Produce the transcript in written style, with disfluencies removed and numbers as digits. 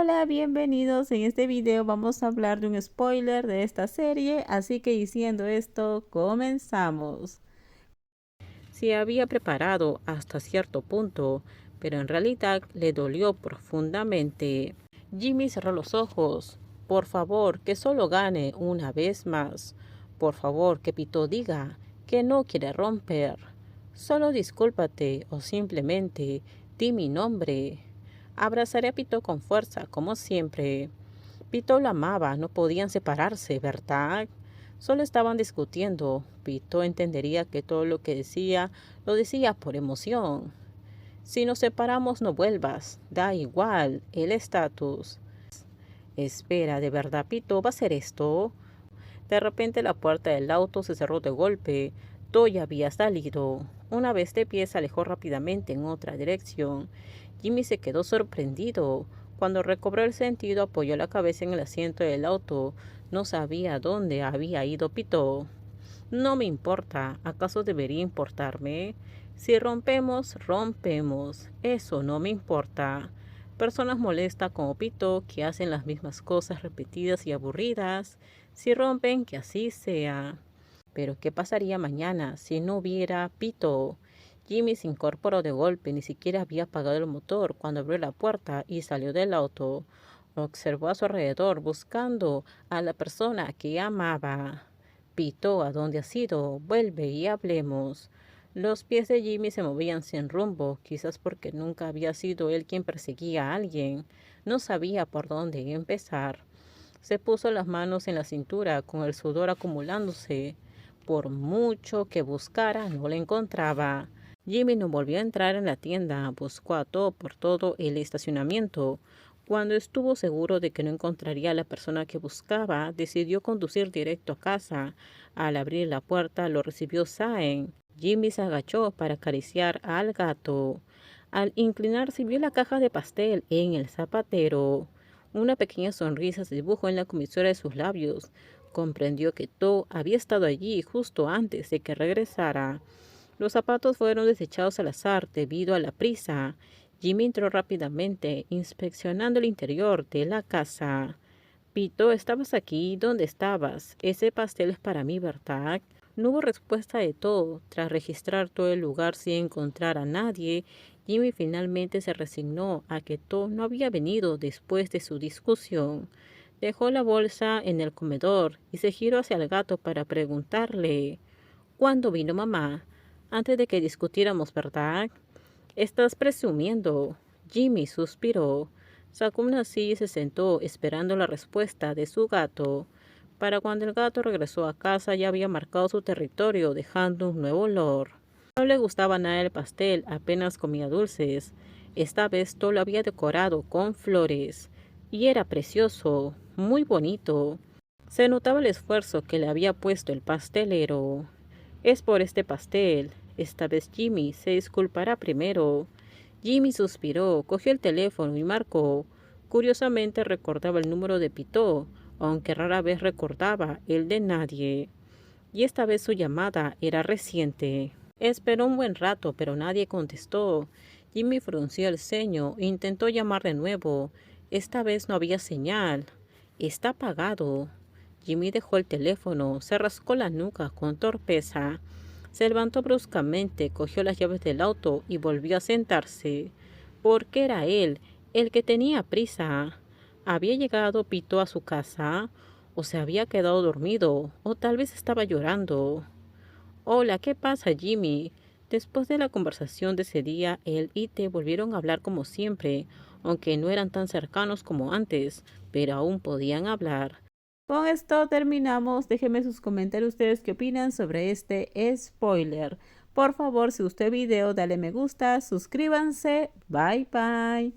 Hola, bienvenidos. En este video vamos a hablar de un spoiler de esta serie, así que diciendo esto, comenzamos. Se había preparado hasta cierto punto, pero en realidad le dolió profundamente. Jimmy cerró los ojos. Por favor, que solo gane una vez más. Por favor, que Pito diga que no quiere romper. Solo discúlpate o simplemente di mi nombre. Abrazaré a Pito con fuerza, como siempre. Pito lo amaba, no podían separarse, ¿verdad? Solo estaban discutiendo. Pito entendería que todo lo que decía, lo decía por emoción. Si nos separamos, no vuelvas. Da igual el estatus. Espera, ¿de verdad Pito va a hacer esto? De repente la puerta del auto se cerró de golpe. Toy había salido. Una vez de pie se alejó rápidamente en otra dirección. Jimmy se quedó sorprendido. Cuando recobró el sentido, apoyó la cabeza en el asiento del auto. No sabía dónde había ido Pito. No me importa. ¿Acaso debería importarme? Si rompemos, rompemos. Eso no me importa. Personas molestas como Pito que hacen las mismas cosas repetidas y aburridas. Si rompen, que así sea. Pero ¿qué pasaría mañana si no hubiera Pito? Jimmy se incorporó de golpe, ni siquiera había apagado el motor cuando abrió la puerta y salió del auto. Observó a su alrededor buscando a la persona que amaba. Pito, ¿a dónde has ido? Vuelve y hablemos. Los pies de Jimmy se movían sin rumbo, quizás porque nunca había sido él quien perseguía a alguien. No sabía por dónde empezar. Se puso las manos en la cintura con el sudor acumulándose. Por mucho que buscara, no la encontraba. Jimmy no volvió a entrar en la tienda, buscó a todo por todo el estacionamiento. Cuando estuvo seguro de que no encontraría a la persona que buscaba, decidió conducir directo a casa. Al abrir la puerta, lo recibió Saen. Jimmy se agachó para acariciar al gato. Al inclinarse, vio la caja de pastel en el zapatero. Una pequeña sonrisa se dibujó en la comisura de sus labios. Comprendió que To había estado allí justo antes de que regresara. Los zapatos fueron desechados al azar debido a la prisa. Jimmy entró rápidamente, inspeccionando el interior de la casa. Pito, ¿estabas aquí? ¿Dónde estabas? Ese pastel es para mí, ¿verdad? No hubo respuesta de todo. Tras registrar todo el lugar sin encontrar a nadie, Jimmy finalmente se resignó a que To no había venido después de su discusión. Dejó la bolsa en el comedor y se giró hacia el gato para preguntarle: ¿cuándo vino mamá? Antes de que discutiéramos, ¿verdad? Estás presumiendo. Jimmy suspiró. Sacó una silla y se sentó esperando la respuesta de su gato. Para cuando el gato regresó a casa ya había marcado su territorio, dejando un nuevo olor. No le gustaba nada el pastel, apenas comía dulces. Esta vez todo lo había decorado con flores. Y era precioso, muy bonito. Se notaba el esfuerzo que le había puesto el pastelero. Es por este pastel. Esta vez Jimmy se disculpará primero. Jimmy suspiró, cogió el teléfono y marcó. Curiosamente recordaba el número de Pito, aunque rara vez recordaba el de nadie. Y esta vez su llamada era reciente. Esperó un buen rato, pero nadie contestó. Jimmy frunció el ceño e intentó llamar de nuevo. Esta vez no había señal. Está apagado. Jimmy dejó el teléfono, se rascó la nuca con torpeza. Se levantó bruscamente, cogió las llaves del auto y volvió a sentarse. Porque era él, el que tenía prisa. ¿Había llegado Pito a su casa? ¿O se había quedado dormido? ¿O tal vez estaba llorando? Hola, ¿qué pasa, Jimmy? Después de la conversación de ese día, él y Te volvieron a hablar como siempre, aunque no eran tan cercanos como antes, pero aún podían hablar. Con esto terminamos. Déjenme sus comentarios ustedes qué opinan sobre este spoiler. Por favor, si gustó el video, dale me gusta, suscríbanse. Bye bye.